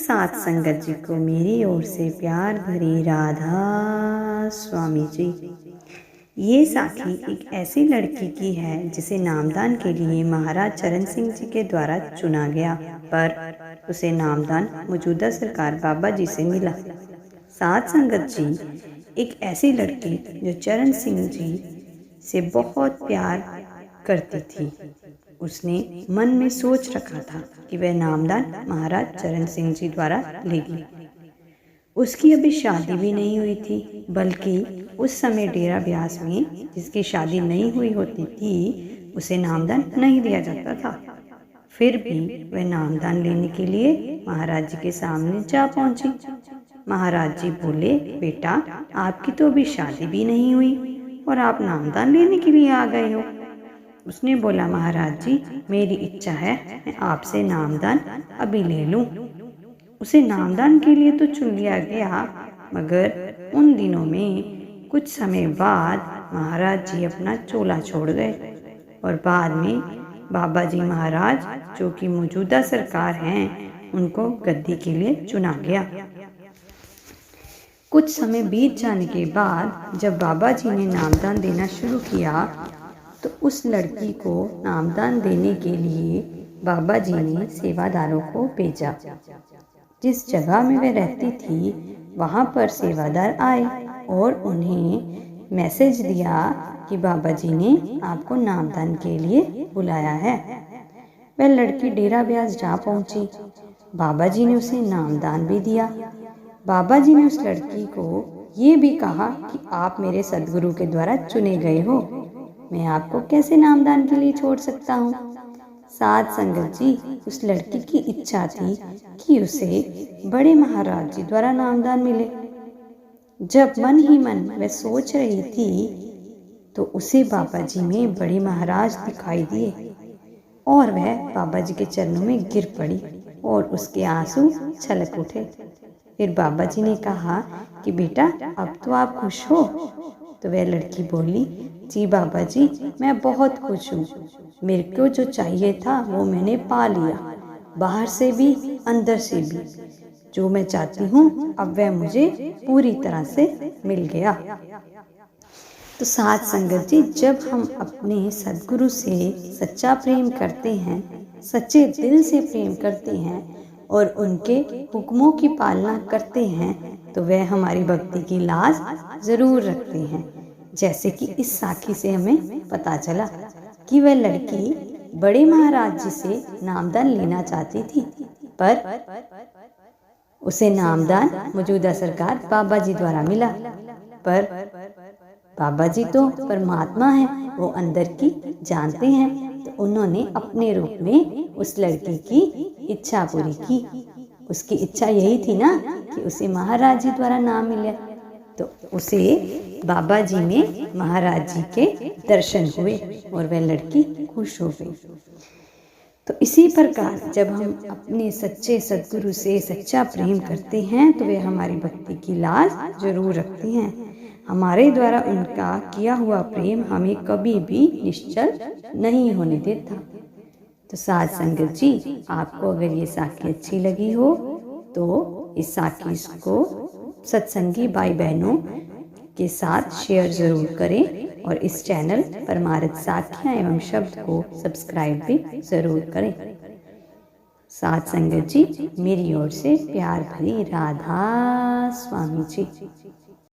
साथ संगत जी को मेरी ओर से प्यार भरी राधा स्वामी जी। ये साखी एक ऐसी लड़की की है जिसे नामदान के लिए महाराज चरण सिंह जी के द्वारा चुना गया, पर उसे नामदान मौजूदा सरकार बाबा जी से मिला। साथ संगत जी एक ऐसी लड़की जो चरण सिंह जी से बहुत प्यार करती थी। उसने मन में सोच रखा था कि वह नामदान महाराज चरण सिंह जी द्वारा लेगी। उसकी अभी शादी भी नहीं हुई थी, बल्कि उस समय डेरा ब्यास में जिसकी शादी नहीं हुई होती थी उसे नामदान नहीं दिया जाता था। फिर भी वह नामदान लेने के लिए महाराज जी के सामने जा पहुंची। महाराज जी बोले, बेटा, आपकी तो अभी शादी भी नहीं हुई और आप नामदान लेने के लिए आ गए हो। उसने बोला, महाराज जी, मेरी इच्छा है मैं आपसे नामदान अभी ले लूं। उसे नामदान के लिए तो चुन लिया गया, मगर उन दिनों में कुछ समय बाद महाराज जी अपना चोला छोड़ गए और बाद में बाबा जी महाराज, जो कि मौजूदा सरकार हैं, उनको गद्दी के लिए चुना गया। कुछ समय बीत जाने के बाद जब बाबा जी ने नामदान देना शुरू किया तो उस लड़की को नामदान देने के लिए बाबा जी ने सेवादारों को भेजा। जिस जगह में वह रहती थी वहाँ पर सेवादार आए और उन्हें मैसेज दिया कि बाबा जी ने आपको नामदान के लिए बुलाया है। वह लड़की डेरा ब्यास जा पहुंची। बाबा जी ने उसे नामदान भी दिया। बाबा जी ने उस लड़की को ये भी कहा कि आप मेरे सदगुरु के द्वारा चुने गए हो, मैं आपको कैसे नामदान के लिए छोड़ सकता हूँ। साध संगत जी, उस लड़की की इच्छा थी कि उसे बड़े महाराज जी द्वारा नामदान मिले। जब मन ही मन वह सोच रही थी तो उसे बाबा जी में बड़े महाराज दिखाई दिए और वह बाबा जी के चरणों में गिर पड़ी और उसके आंसू छलक उठे। फिर बाबा जी ने कहा कि बेटा, अब तो आप खुश हो। तो वह लड़की बोली, जी बाबा जी, मैं बहुत खुश हूँ। मेरे को जो चाहिए था वो मैंने पा लिया, बाहर से भी अंदर से भी। जो मैं चाहती हूँ अब वह मुझे पूरी तरह से मिल गया। तो साथ संगत जी, जब हम अपने सदगुरु से सच्चा प्रेम करते हैं, सच्चे दिल से प्रेम करते हैं और उनके हुक्मों की पालना करते हैं तो वह हमारी भक्ति की लाज जरूर रखते हैं। जैसे कि इस साखी से हमें पता चला कि वह लड़की बड़े महाराज जी से नामदान लेना चाहती थी, पर उसे नामदान मौजूदा सरकार बाबा जी द्वारा मिला। पर बाबा जी तो परमात्मा हैं, वो अंदर की जानते हैं, तो उन्होंने अपने रूप में उस लड़की की इच्छा पूरी की। उसकी इच्छा यही थी ना कि उसे महाराज जी द्वारा नाम मिले, तो उसे बाबा जी में महाराज जी के दर्शन हुए और वह लड़की खुश हो गई। तो इसी प्रकार जब हम अपने सच्चे सदगुरु से सच्चा प्रेम करते हैं तो वे हमारी भक्ति की लाज जरूर रखते हैं। हमारे द्वारा उनका किया हुआ प्रेम हमें कभी भी निश्चल नहीं होने देता। तो साध संगत जी, आपको अगर ये साखी अच्छी लगी हो तो इस साखी को सत्संगी भाई बहनों के साथ शेयर जरूर करें और इस चैनल परमार्थ साखियाँ एवं शब्द को सब्सक्राइब भी जरूर करें। साध संगत जी, मेरी ओर से प्यार भरी राधा स्वामी जी।